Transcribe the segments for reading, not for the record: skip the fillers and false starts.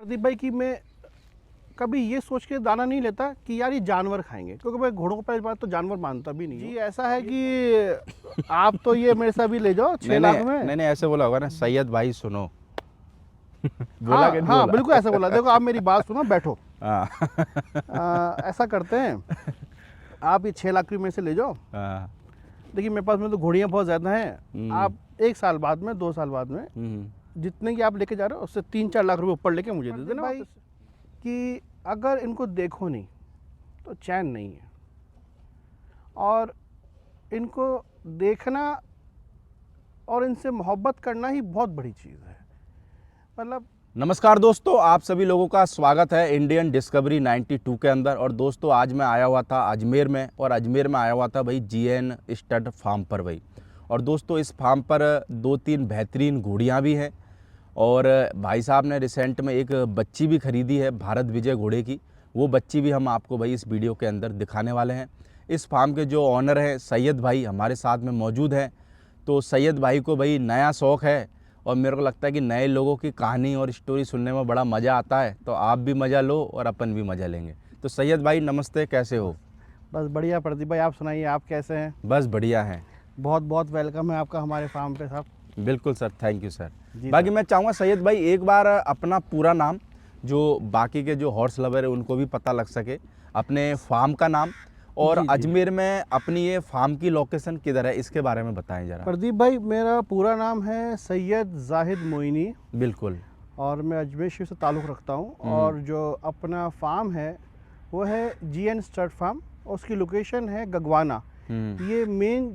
प्रदीप भाई कि मैं कभी ये सोच के दाना नहीं लेता कि यार ये जानवर खाएंगे, क्योंकि मैं घोड़ों को पहली बात तो जानवर मानता भी नहीं। जी ऐसा है कि आप तो ये मेरे साथ भी ले जाओ 6 लाख में। नहीं ऐसे बोला होगा ना, सैयद भाई सुनो। बोला हाँ कि नहीं हाँ बोला? बिल्कुल ऐसा बोला। देखो आप मेरी बात सुनो, बैठो। हाँ। ऐसा करते हैं, आप ये 6 लाख रुपये में से ले जाओ। हाँ। देखिए मेरे पास में तो घोड़ियाँ बहुत ज़्यादा हैं। आप 1 साल बाद में 2 साल बाद में जितने की आप लेके जा रहे हो उससे 3-4 लाख रुपए ऊपर लेके मुझे दे देना भाई। कि अगर इनको देखो नहीं तो चैन नहीं है, और इनको देखना और इनसे मोहब्बत करना ही बहुत बड़ी चीज़ है। मतलब नमस्कार दोस्तों, आप सभी लोगों का स्वागत है इंडियन डिस्कवरी 92 के अंदर। और दोस्तों आज मैं आया हुआ था अजमेर में, और अजमेर में आया हुआ था भाई GN स्टड फार्म पर भाई। और दोस्तों इस फार्म पर 2-3 बेहतरीन घोड़ियाँ भी हैं, और भाई साहब ने रिसेंट में एक बच्ची भी खरीदी है भारत विजय घोड़े की। वो बच्ची भी हम आपको भाई इस वीडियो के अंदर दिखाने वाले हैं। इस फार्म के जो ऑनर हैं सैयद भाई हमारे साथ में मौजूद हैं। तो सैयद भाई को भाई नया शौक़ है, और मेरे को लगता है कि नए लोगों की कहानी और स्टोरी सुनने में बड़ा मज़ा आता है। तो आप भी मज़ा लो और अपन भी मज़ा लेंगे। तो सैयद भाई नमस्ते, कैसे हो? बस बढ़िया प्रदीप भाई, आप सुनाइए, आप कैसे हैं? बस बढ़िया हैं। बहुत बहुत वेलकम है आपका हमारे फार्म पे साहब। बिल्कुल सर, थैंक यू सर। जी बाकी मैं चाहूँगा सैयद भाई एक बार अपना पूरा नाम, जो बाकी के जो हॉर्स लवर है उनको भी पता लग सके, अपने फार्म का नाम, और जी। अजमेर में अपनी ये फार्म की लोकेशन किधर है इसके बारे में बताएं जरा। प्रदीप भाई मेरा पूरा नाम है सैयद जाहिद मोइनी, बिल्कुल। और मैं अजमेर शरीफ से ताल्लुक़ रखता हूँ। और जो अपना फार्म है वो है GN स्टड फार्म, और उसकी लोकेशन है गगवाना। ये मेन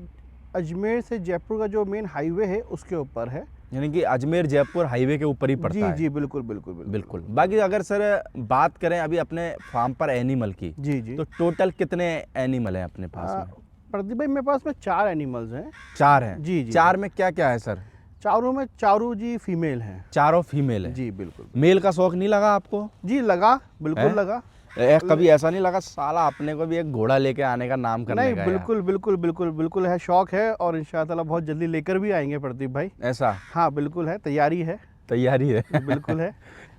अजमेर से जयपुर का जो मेन हाईवे है उसके ऊपर है, यानी कि अजमेर जयपुर हाईवे के ऊपर ही पड़ता जी है। जी बिल्कुल बिल्कुल बिल्कुल बिल्कुल। बाकी अगर सर बात करें अभी अपने फार्म पर एनिमल की, जी जी। तो टोटल कितने एनिमल हैं अपने पास में? प्रदीप भाई मेरे पास में 4 एनिमल्स हैं। 4 हैं। जी जी। 4 में क्या क्या है सर? चारों में चारों जी फीमेल हैं। चारों फीमेल है? जी बिल्कुल। मेल का शौक नहीं लगा आपको? जी लगा, बिल्कुल है? लगा। कभी ऐसा नहीं लगा साला अपने को भी एक घोड़ा लेके आने का, नाम करने नहीं का? बिल्कुल बिल्कुल बिल्कुल बिल्कुल है, शौक है, और इंशाअल्लाह बहुत जल्दी लेकर भी आएंगे प्रदीप भाई। ऐसा? हाँ बिल्कुल है, तैयारी है। तैयारी है? बिल्कुल है।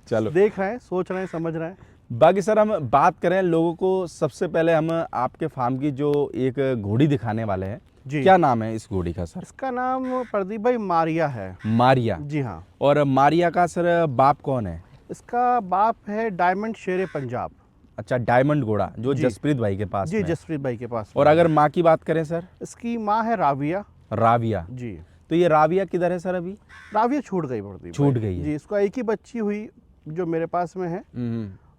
चलो, देख रहे हैं, सोच रहे हैं, समझ रहे हैं। बाकी सर हम बात करें लोगों को, सबसे पहले हम आपके फार्म की जो एक घोड़ी दिखाने वाले हैं, जी। क्या नाम है इस घोड़ी का सर? इसका नाम प्रदीप भाई मारिया है। मारिया? जी हाँ। और मारिया का सर बाप कौन है? इसका बाप है डायमंड शेर पंजाब। अच्छा, डायमंड घोड़ा जो जी। जसप्रीत भाई के पास जी में। जसप्रीत भाई के पास। और अगर माँ की बात करें सर? इसकी माँ है राविया। राविया? जी। तो ये राविया किधर है सर अभी? राविया छूट गई प्रदीप, छूट गई है? जी। इसको एक ही बच्ची हुई जो मेरे पास में है,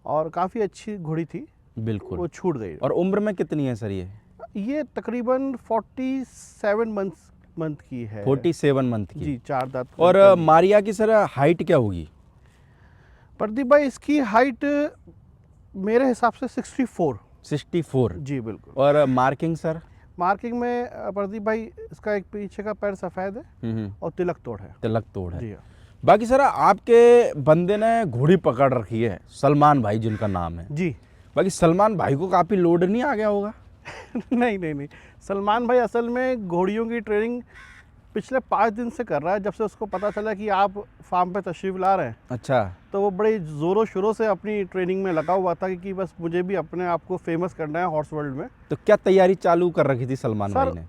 और काफ़ी अच्छी घोड़ी थी। बिल्कुल। वो छूट गई। और उम्र में कितनी है सर ये तकरीबन 47 मंथ की है। 47 मंथ की? जी, 4 दांत। और मारिया की सर हाइट क्या होगी? प्रदीप भाई इसकी हाइट मेरे हिसाब से 64। 64? जी बिल्कुल। और मार्किंग सर? मार्किंग में प्रदीप भाई इसका एक पीछे का पैर सफ़ेद है और तिलक तोड़ है। तिलक तोड़ है। जी हाँ। बाकी सर आपके बंदे ने घोड़ी पकड़ रखी है, सलमान भाई जिनका नाम है। जी। बाकी सलमान भाई को काफ़ी लोड नहीं आ गया होगा? नहीं नहीं नहीं, सलमान भाई असल में घोड़ियों की ट्रेनिंग पिछले 5 दिन से कर रहा है, जब से उसको पता चला कि आप फार्म पे तशरीफ़ ला रहे हैं। अच्छा। तो वो बड़े ज़ोरों शोरों से अपनी ट्रेनिंग में लगा हुआ था कि बस मुझे भी अपने आप को फेमस करना है हॉर्स वर्ल्ड में। तो क्या तैयारी चालू कर रखी थी सलमान भाई ने?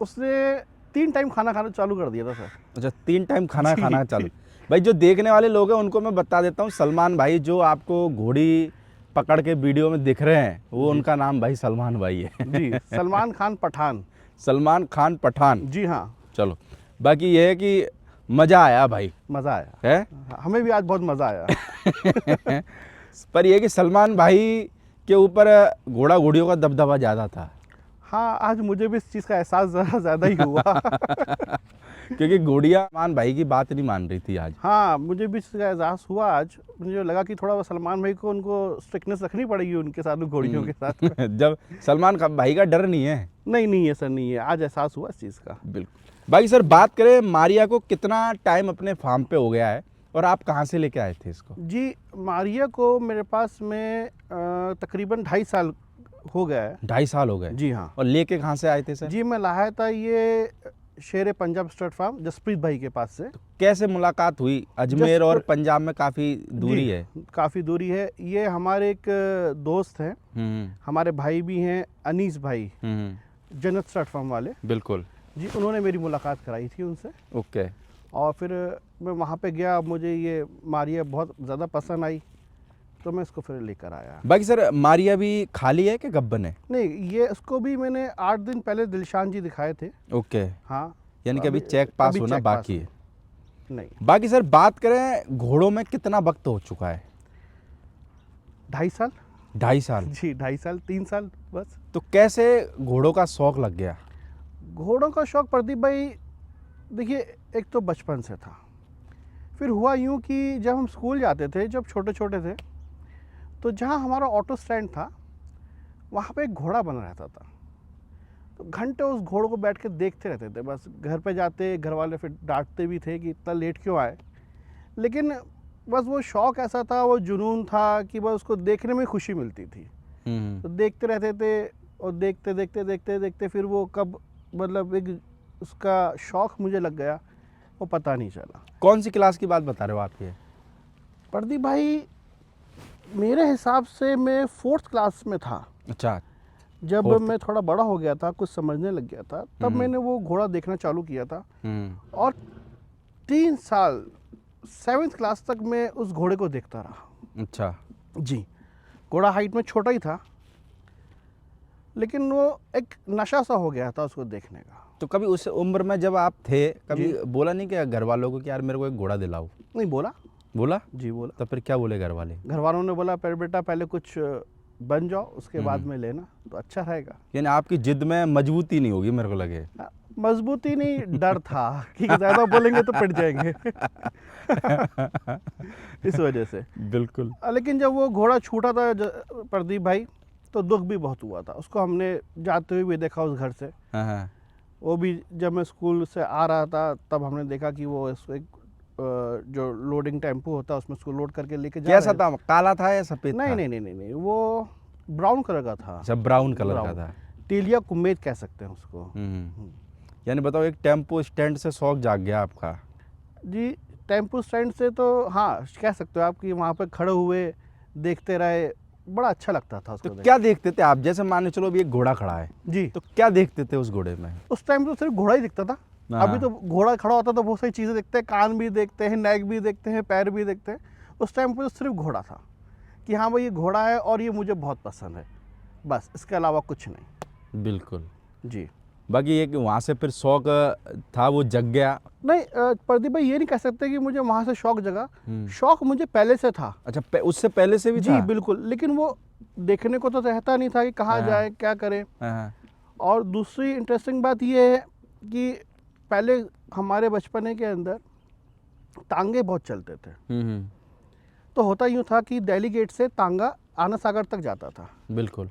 उसने 3 टाइम खाना खाना चालू कर दिया था सर। अच्छा, 3 टाइम खाना खाना चालू। भाई जो देखने वाले लोग हैं उनको मैं बता देता हूँ, सलमान भाई जो आपको घोड़ी पकड़ के वीडियो में दिख रहे हैं वो उनका नाम भाई सलमान भाई है। जी, सलमान खान पठान। सलमान खान पठान? जी हाँ। चलो, बाकी ये है कि मज़ा आया भाई? मज़ा आया है? हमें भी आज बहुत मज़ा आया। पर ये कि सलमान भाई के ऊपर घोड़ा घोड़ियों का दबदबा ज़्यादा था। हाँ, आज मुझे भी इस चीज़ का एहसास ज़्यादा ही हुआ। क्योंकि घोड़िया सलमान भाई की बात नहीं मान रही थी आज। हाँ, मुझे भी इसका एहसास हुआ आज। मुझे लगा कि थोड़ा सलमान भाई को उनको स्ट्रिक्टनेस रखनी पड़ेगी उनके साथ, घोड़ियों के साथ। जब सलमान भाई का डर नहीं है? नहीं है सर, नहीं है। आज एहसास हुआ इस चीज़ का। बिल्कुल। बाकी सर बात करें मारिया को, कितना टाइम अपने फार्म पे हो गया है और आप कहाँ से लेके आए थे इसको? जी, मारिया को मेरे पास में तकरीबन 2.5 साल हो गया है। 2.5 साल हो गए? जी हाँ। और लेके कहाँ से आए थे सर? जी मैं लाया था ये शेर पंजाब स्टड फार्म जसप्रीत भाई के पास से। कैसे मुलाकात हुई? अजमेर और पंजाब में काफ़ी दूरी है। काफ़ी दूरी है। ये हमारे एक दोस्त हैं, हमारे भाई भी हैं, अनीस भाई, जन्नत स्टड फार्म वाले। बिल्कुल जी, उन्होंने मेरी मुलाकात कराई थी उनसे। ओके। और फिर मैं वहाँ पे गया, मुझे ये मारिया बहुत ज़्यादा पसंद आई, तो मैं इसको फिर लेकर आया। बाकी सर मारिया भी खाली है कि गब्बन है? नहीं, ये इसको भी मैंने 8 दिन पहले दिलशान जी दिखाए थे। ओके। हाँ, यानी कि अभी चेक पास होना बाकी है। नहीं, बाकी सर बात करें घोड़ों में कितना वक्त हो चुका है? 2.5 साल। 2.5 साल? जी, 2.5 साल, 3 साल बस। तो कैसे घोड़ों का शौक लग गया? घोड़ों का शौक प्रदीप भाई, देखिए, एक तो बचपन से था। फिर हुआ यूँ कि जब हम स्कूल जाते थे, जब छोटे छोटे थे, तो जहाँ हमारा ऑटो स्टैंड था वहाँ पे एक घोड़ा बना रहता था। तो घंटे उस घोड़े को बैठ के देखते रहते थे। बस घर पे जाते, घर वाले फिर डांटते भी थे कि इतना लेट क्यों आए, लेकिन बस वो शौक़ ऐसा था, वो जुनून था कि बस उसको देखने में खुशी मिलती थी। तो देखते रहते थे, और देखते देखते देखते देखते फिर वो कब मतलब एक उसका शौक़ मुझे लग गया, वो पता नहीं चला। कौन सी क्लास की बात बता रहे हो आप ये? प्रदीप भाई, मेरे हिसाब से मैं 4th क्लास में था। अच्छा। जब मैं थोड़ा बड़ा हो गया था, कुछ समझने लग गया था, तब मैंने वो घोड़ा देखना चालू किया था। और 3 साल 7th क्लास तक मैं उस घोड़े को देखता रहा। अच्छा जी, घोड़ा हाइट में छोटा ही था, लेकिन वो एक नशा सा हो गया था उसको देखने का। तो कभी उस उम्र में जब आप थे, कभी बोला नहीं कि घर वालों को कि यार मेरे को एक घोड़ा दिलाओ? नहीं बोला। बोला? जी बोला। तो फिर क्या बोले घर वाले? घर वालों ने बोला, पर बेटा पहले कुछ बन जाओ, उसके बाद में लेना तो अच्छा रहेगा। यानी आपकी जिद में मजबूती नहीं होगी, मेरे को लगे। मजबूती नहीं, डर था कि ज़्यादा बोलेंगे तो पिट जाएंगे। इस वजह से। बिल्कुल। लेकिन जब वो घोड़ा छूटा था प्रदीप भाई, तो दुख भी बहुत हुआ था। उसको हमने जाते हुए भी देखा उस घर से। वो भी जब मैं स्कूल से आ रहा था, तब हमने देखा कि वो एक जो लोडिंग टेम्पो होता है उसमें उसको लोड करके लेके जा कैसा था? काला था या सफेद था? नहीं, वो ब्राउन कलर का था। अच्छा, ब्राउन कलर का था। टीलिया कुम्मेद कह सकते हैं उसको। यानी बताओ, एक टेम्पो स्टैंड से शौक जाग गया आपका? जी, टेम्पो स्टैंड से तो हाँ कह सकते हो आप कि वहाँ पर खड़े हुए देखते रहे, बड़ा अच्छा लगता था उसको। तो क्या देखते थे आप? जैसे मान लो चलो अभी एक घोड़ा खड़ा है जी, तो क्या देखते थे उस घोड़े में? उस टाइम तो सिर्फ घोड़ा ही दिखता था। अभी तो घोड़ा खड़ा होता तो बहुत सारी चीज़ें देखते हैं, कान भी देखते हैं, नेक भी देखते हैं, पैर भी देखते हैं। उस टाइम पर तो सिर्फ घोड़ा था कि हाँ भाई ये घोड़ा है और ये मुझे बहुत पसंद है, बस इसके अलावा कुछ नहीं। बिल्कुल जी। बाकी ये कि वहाँ से फिर शौक था वो जग गया? नहीं प्रदीप भाई, ये नहीं कह सकते कि मुझे वहाँ से शौक जगा। शौक मुझे पहले से था। अच्छा, उससे पहले से भी जी था? बिल्कुल, लेकिन वो देखने को तो रहता नहीं था कि कहाँ जाए, क्या करें। और दूसरी इंटरेस्टिंग बात ये है कि पहले हमारे बचपने के अंदर तांगे बहुत चलते थे। तो होता यूँ था कि दिल्ली गेट से तांगा आना सागर तक जाता था। बिल्कुल।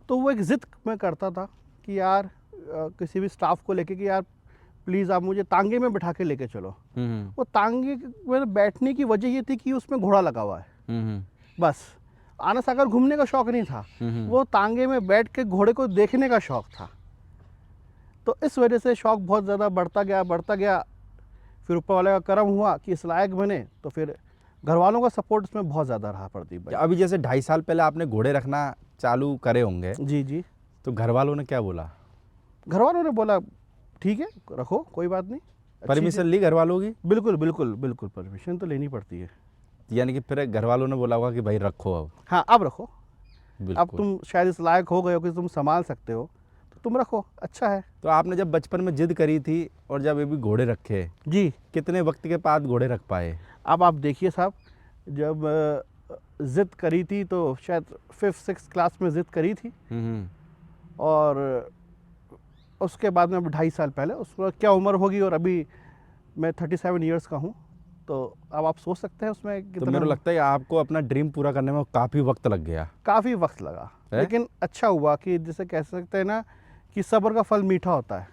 तो वो एक ज़िद में करता था कि यार किसी भी स्टाफ को लेके कि यार प्लीज़ आप मुझे तांगे में बिठा के लेके चलो। वो तांगे में बैठने की वजह ये थी कि उसमें घोड़ा लगा हुआ है। बस आना सागर घूमने का शौक़ नहीं था, वो तांगे में बैठ के घोड़े को देखने का शौक़ था। तो इस वजह से शौक़ बहुत ज़्यादा बढ़ता गया। फिर ऊपर वाले का करम हुआ कि इस लायक बने, तो फिर घर वालों का सपोर्ट इसमें बहुत ज़्यादा रहा प्रदीप भाई। अभी जैसे 2.5 साल पहले आपने घोड़े रखना चालू करे होंगे? जी। तो घर वालों ने क्या बोला? घर वालों ने बोला ठीक है रखो, कोई बात नहीं। परमिशन ली घर वालों की? बिल्कुल परमिशन तो लेनी पड़ती है। यानी कि फिर घर वालों ने बोला होगा कि भाई रखो अब? हाँ, अब रखो। अब तुम शायद इस लायक हो गए हो कि तुम संभाल सकते हो, तो तुम रखो, अच्छा है। तो आपने जब बचपन में जिद करी थी और जब अभी घोड़े रखे जी, कितने वक्त के बाद घोड़े रख पाए? अब आप देखिए साहब, जब ज़िद करी थी तो शायद 5th-6th क्लास में ज़िद करी थी, और उसके बाद में 2.5 साल पहले, उसमें क्या उम्र होगी, और अभी मैं 37 ईयर्स का हूँ, तो अब आप सोच सकते हैं उसमें कितना। तो मेरे को लगता है आपको अपना ड्रीम पूरा करने में काफ़ी वक्त लग गया। काफ़ी वक्त लगा, लेकिन अच्छा हुआ कि जिसे कह सकते हैं ना कि सब्र का फल मीठा होता है।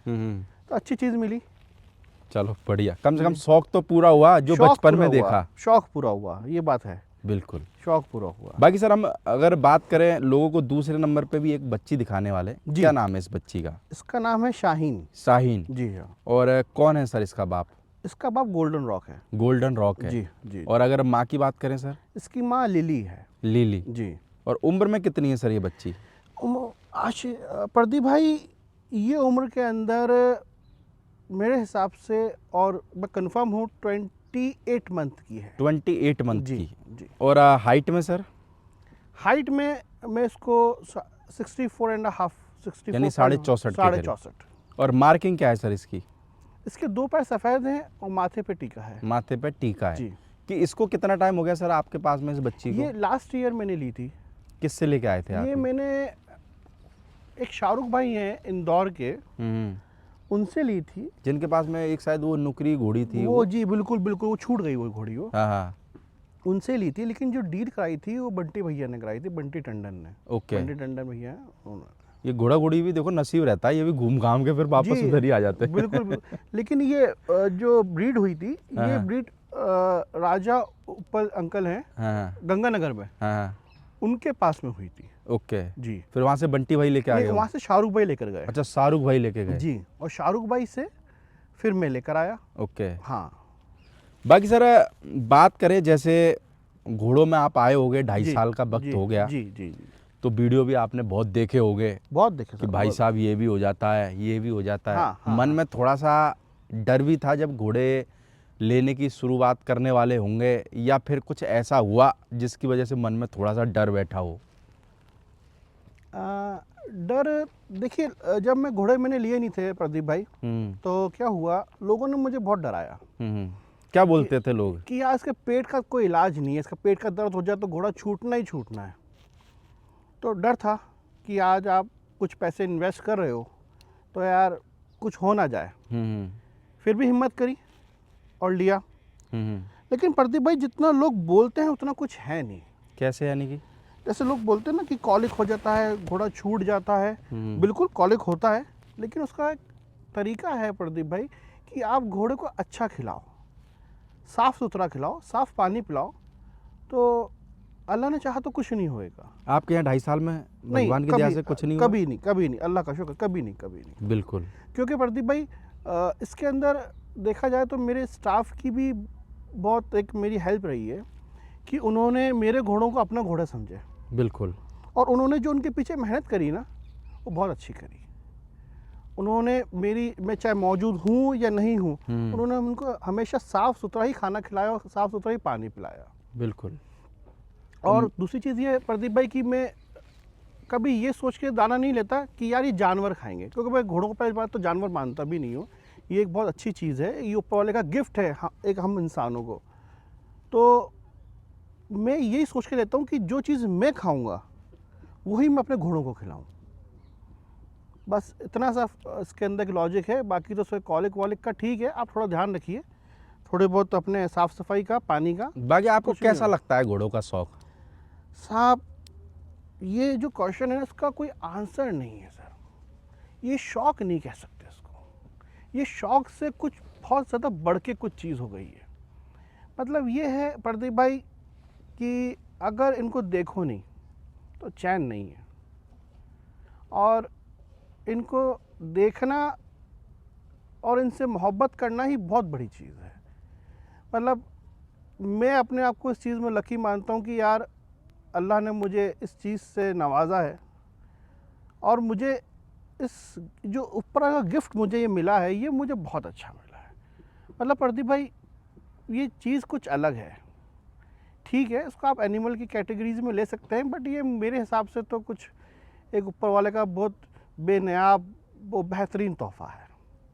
तो अच्छी चीज़ मिली। चलो बढ़िया, कम से कम शौक तो पूरा हुआ जो बचपन में देखा। शौक पूरा हुआ, ये बात है। बिल्कुल, शौक पूरा हुआ। बाकी सर हम अगर बात करें लोगों को दूसरे नंबर पे भी एक बच्ची दिखाने वाले, जी। क्या नाम है इस बच्ची का? इसका नाम है शाहीन। शाहीन। जी हाँ। और कौन है सर इसका बाप? इसका बाप गोल्डन रॉक है। गोल्डन रॉक है। जी जी। और अगर माँ की बात करें सर? इसकी माँ लिली है। लिली। जी। और उम्र में कितनी है सर ये बच्ची? प्रदीप भाई, ये उम्र के अंदर मेरे हिसाब से, और मैं कंफर्म हूँ, 28 मंथ की है। 28 मंथ जी की। जी। और हाइट में सर? हाइट में मैं इसको 64.5, 64, यानी 64.5 के साढ़े करीब। 64। और मार्किंग क्या है सर इसकी? इसके 2 पैर सफ़ेद हैं और माथे पे टीका है। माथे पे टीका है। जी। कि इसको कितना टाइम हो गया सर आपके पास में इस बच्ची को? ये लास्ट ईयर मैंने ली थी। किससे लेके आए थे आप? ये मैंने, एक शाहरुख भाई हैं इंदौर के, उनसे ली थी। जिनके पास में एक शायद वो नुकरी घोड़ी थी वो जी बिल्कुल बिल्कुल, वो छूट गई वो घोड़ी, वो हाँ हाँ। उनसे ली थी। लेकिन जो डील कराई थी वो बंटी भैया ने कराई थी, बंटी टंडन ने। ओके। बंटी टंडन भैया हैं उन्होंने। ये घोड़ा घोड़ी भी देखो नसीब रहता है, ये भी घूम घाम के फिर वापस जी, उधर ही आ जाते हैं। बिल्कुल बिल्कुल। लेकिन ये जो ब्रीड हुई थी, हाँ, ये हाँ। ब्रीड राजा उपल अंकल हैं हाँ गंगानगर में, हाँ। उनके पास में हुई थी। ओके। जी। फिर वहाँ से बंटी भाई लेके आ गए? वहाँ से शाहरुख भाई लेकर गए। अच्छा, शाहरुख भाई लेके गए। जी, और शाहरुख भाई से फिर मैं लेकर आया। ओके। हाँ। बाकी सर बात करें, जैसे घोड़ों में आप आए होगे, 2.5 जी साल का वक्त जी हो गया, जी जी जी। तो वीडियो भी आपने बहुत देखे होंगे बहुत देखे कि सर, भाई बहुत। साहब ये भी हो जाता है, ये भी हो जाता है। हाँ, हाँ, मन हाँ। में थोड़ा सा डर भी था जब घोड़े लेने की शुरुआत करने वाले होंगे, या फिर कुछ ऐसा हुआ जिसकी वजह से मन में थोड़ा सा डर बैठा हो? डर, देखिए, जब मैं घोड़े मैंने लिए नहीं थे प्रदीप भाई, तो क्या हुआ, लोगों ने मुझे बहुत डराया। क्या बोलते थे लोग? कि यार इसके पेट का कोई इलाज नहीं है, इसका पेट का दर्द हो जाए तो घोड़ा छूटना ही छूटना है। तो डर था कि आज आप कुछ पैसे इन्वेस्ट कर रहे हो तो यार कुछ हो ना जाए। फिर भी हिम्मत करी और लिया। लेकिन प्रदीप भाई, जितना लोग बोलते हैं उतना कुछ है नहीं। कैसे यानी कि? जैसे लोग बोलते हैं ना कि कॉलिक हो जाता है, घोड़ा छूट जाता है। बिल्कुल कॉलिक होता है, लेकिन उसका एक तरीका है प्रदीप भाई कि आप घोड़े को अच्छा खिलाओ, साफ़ सुथरा खिलाओ, साफ़ पानी पिलाओ, तो अल्लाह ने चाहा तो कुछ नहीं होएगा। आपके यहाँ 2.5 साल में भगवान की दया से कुछ नहीं हुआ? कभी नहीं, कभी नहीं, अल्लाह का शुक्र, कभी नहीं, कभी नहीं। बिल्कुल। क्योंकि प्रदीप भाई, इसके अंदर देखा जाए तो मेरे स्टाफ की भी बहुत एक मेरी हेल्प रही है कि उन्होंने मेरे घोड़ों को अपना घोड़ा समझे। बिल्कुल। और उन्होंने जो उनके पीछे मेहनत करी ना, वो बहुत अच्छी करी। उन्होंने मेरी, मैं चाहे मौजूद हूँ या नहीं हूँ, उन्होंने उनको हमेशा साफ़ सुथरा ही खाना खिलाया और साफ़ सुथरा ही पानी पिलाया। बिल्कुल। और दूसरी चीज़ ये है प्रदीप भाई कि मैं कभी ये सोच के दाना नहीं लेता कि यार ये जानवर खाएंगे, क्योंकि मैं घोड़ों को पहली बात तो जानवर मानता भी नहीं हूँ। ये एक बहुत अच्छी चीज़ है, ये ऊपर वाले का गिफ्ट है एक हम इंसानों को। तो मैं यही सोच के लेता हूँ कि जो चीज़ मैं खाऊंगा वही मैं अपने घोड़ों को खिलाऊं। बस इतना सा इसके अंदर की लॉजिक है। बाकी तो उसमें कॉलिक वॉलिक का ठीक है, आप थोड़ा ध्यान रखिए, थोड़े बहुत अपने साफ़ सफाई का, पानी का। बाकी आपको कैसा लगता है घोड़ों का शौक? साहब, ये जो क्वेश्चन है इसका कोई आंसर नहीं है सर। ये शौक नहीं कह सकते इसको। ये शौक से कुछ बहुत ज़्यादा बढ़ के कुछ चीज़ हो गई है। मतलब ये है प्रदीप भाई कि अगर इनको देखो नहीं तो चैन नहीं है, और इनको देखना और इनसे मोहब्बत करना ही बहुत बड़ी चीज़ है। मतलब मैं अपने आप को इस चीज़ में लकी मानता हूँ कि यार अल्लाह ने मुझे इस चीज़ से नवाजा है, और मुझे इस जो ऊपर का गिफ्ट मुझे ये मिला है, ये मुझे बहुत अच्छा मिला है। मतलब प्रदीप भाई, ये चीज़ कुछ अलग है। ठीक है, इसको आप एनिमल की कैटेगरीज में ले सकते हैं, बट ये मेरे हिसाब से तो कुछ एक ऊपर वाले का बहुत बेनयाब, वो बेहतरीन तोहफा है।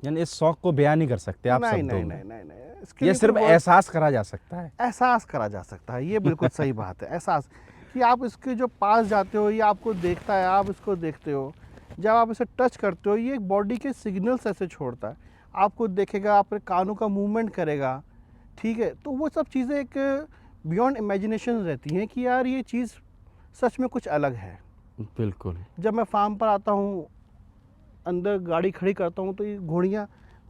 यानी इस शौक को बयान नहीं कर सकते आप नहीं शब्दों नहीं में? नहीं नहीं, इसके ये लिए सिर्फ तो एहसास करा जा सकता है। एहसास करा जा सकता है। ये बिल्कुल सही बात है, एहसास कि आप इसके जो पास जाते हो, ये आपको देखता है, आप इसको देखते हो, जब आप इसे टच करते हो ये एक बॉडी के सिग्नल्स ऐसे छोड़ता है, आपको देखेगा, आपके कानों का मूवमेंट करेगा। ठीक है, तो वो सब चीज़ें एक बियॉन्ड इमेजिनेशन रहती हैं कि यार ये चीज़ सच में कुछ अलग है। बिल्कुल। जब मैं फार्म पर आता हूँ, अंदर गाड़ी खड़ी करता हूँ, तो ये घोड़ियाँ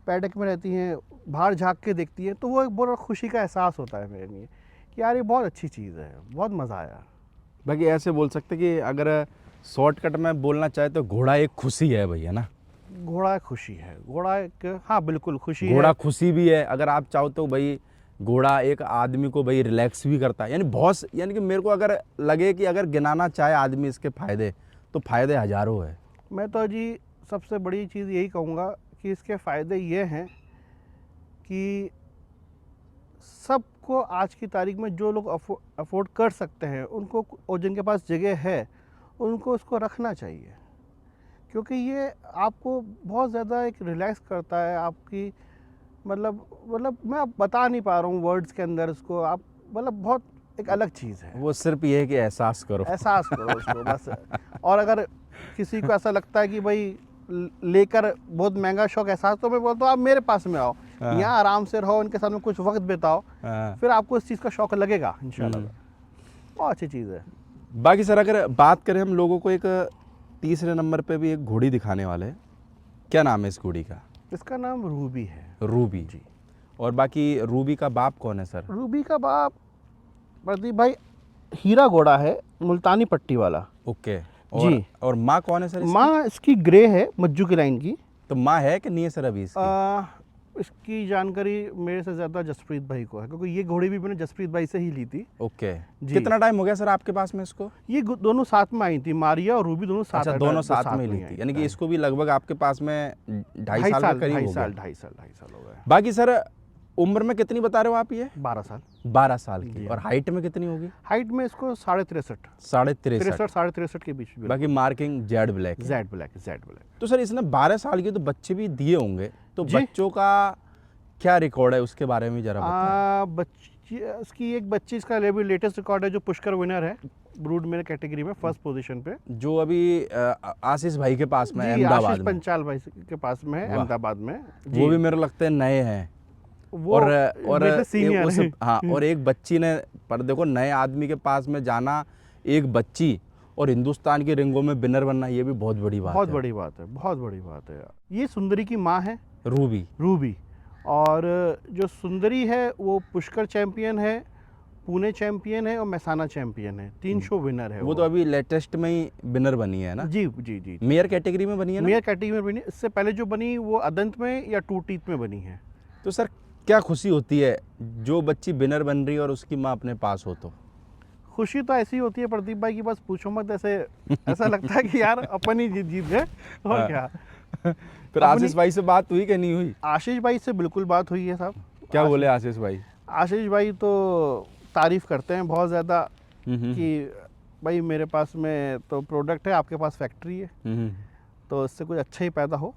पैडक में रहती हैं, बाहर झाँक के देखती हैं, तो वो एक बड़ा खुशी का एहसास होता है मेरे लिए कि यार ये बहुत अच्छी चीज़ है, बहुत मज़ा आया। बाकी ऐसे बोल सकते कि अगर शॉर्टकट में बोलना चाहे तो घोड़ा एक खुशी है भाई, है ना? घोड़ा खुशी है, घोड़ा एक, हाँ बिल्कुल खुशी घोड़ा है। खुशी भी है, अगर आप चाहो तो भाई घोड़ा एक आदमी को भाई रिलैक्स भी करता है, यानी बहुत, यानी कि मेरे को अगर लगे कि अगर गिनाना चाहे आदमी इसके फायदे, तो फायदे हजारों है। मैं तो जी सबसे बड़ी चीज़ यही कहूँगा कि इसके फ़ायदे ये हैं कि सबको आज की तारीख में जो लोग अफोर्ड कर सकते हैं, उनको और जिनके पास जगह है, उनको उसको रखना चाहिए, क्योंकि ये आपको बहुत ज़्यादा एक रिलैक्स करता है आपकी, मतलब मैं अब बता नहीं पा रहा हूँ वर्ड्स के अंदर इसको, आप बहुत एक अलग चीज़ है। वो सिर्फ ये है कि एहसास करो, एहसास करो उसको बस। और अगर किसी को ऐसा लगता है कि भाई लेकर बहुत महंगा शौक एहसास, तो मैं बोलता हूँ आप मेरे पास में आओ, यहाँ आराम से रहो, इनके साथ में कुछ वक्त बिताओ, फिर आपको इस चीज़ का शौक लगेगा इंशाल्लाह। बहुत अच्छी चीज़ है। बाकी सर अगर बात करें हम लोगों को एक तीसरे नंबर पे भी एक घोड़ी दिखाने वाले हैं, क्या नाम है इस घोड़ी का? इसका नाम रूबी है। रूबी जी। और बाकी रूबी का बाप कौन है सर? रूबी का बाप प्रदीप भाई हीरा घोड़ा है, मुल्तानी पट्टी वाला। ओके। जी। और माँ कौन है सर इसकी? माँ इसकी ग्रे है, मज्जू की लाइन की। तो माँ है कि नहीं है सर अभी इसकी? इसकी जानकारी मेरे से ज़्यादा जसप्रीत भाई को है, क्योंकि ये घोड़ी भी मैंने जसप्रीत भाई से ही ली थी। ओके। जी। कितना टाइम हो गया सर आपके पास में इसको? ये दोनों साथ में आई थी, मारिया और रूबी दोनों साथ। अच्छा, दोनों साथ में ली थी, यानी कि इसको भी लगभग आपके पास में 2.5 साल के करीब हो गया। 2.5 साल हो गए। बाकी सर उम्र में कितनी बता रहे हो आप? ये 12 साल। 12 साल की। और हाइट में कितनी होगी? हाइट में इसको 63.5 63.5 63.5 के बीच में। बाकी marking Z black. Z black. तो सर इसने 12 साल की तो बच्चे भी दिए होंगे, तो जी। बच्चों का क्या रिकॉर्ड है उसके बारे में जरा बताएं। बच्ची इसकी एक बच्ची, इसका अभी लेटेस्ट रिकॉर्ड है जो पुष्कर विनर है ब्रूड मेल कैटेगरी में, फर्स्ट पोजीशन पे, जो अभी आशीष भाई के पास में जी, अहमदाबाद आशीष में। पंचाल भाई के पास में है, अहमदाबाद में। वो भी मेरे को लगता है नए हैं। वो और मेरे से सीनियर है। हाँ, और एक बच्ची ने, पर देखो नए आदमी के पास में जाना, एक बच्ची और हिंदुस्तान की रिंगों में विनर बनना, ये भी बहुत बड़ी बात है। बहुत बड़ी बात है। ये सुंदरी की माँ है, रूबी। और जो सुंदरी है वो पुष्कर चैंपियन है, पुणे चैंपियन है और मैसाना चैंपियन है, 3 शो विनर है। वो तो अभी लेटेस्ट में ही विनर बनी है ना? जी। मेयर कैटेगरी में बनी है ना? मेयर कैटेगरी में बनी। इससे पहले जो बनी वो अदंत में या टू टीथ में बनी है। तो सर क्या खुशी होती है जो बच्ची विनर बन रही है और उसकी माँ अपने पास हो? तो खुशी तो ऐसी होती है प्रदीप भाई की बस पूछो मत, ऐसा लगता है कि यार अपन ही जीत गए और हाँ। क्या। फिर आशीष भाई से बात हुई कि नहीं हुई? आशीष भाई से बिल्कुल बात हुई है साहब। क्या बोले आशीष भाई? आशीष भाई तो तारीफ करते हैं बहुत ज़्यादा कि भाई मेरे पास में तो प्रोडक्ट है, आपके पास फैक्ट्री है, तो इससे कुछ अच्छा ही पैदा हो।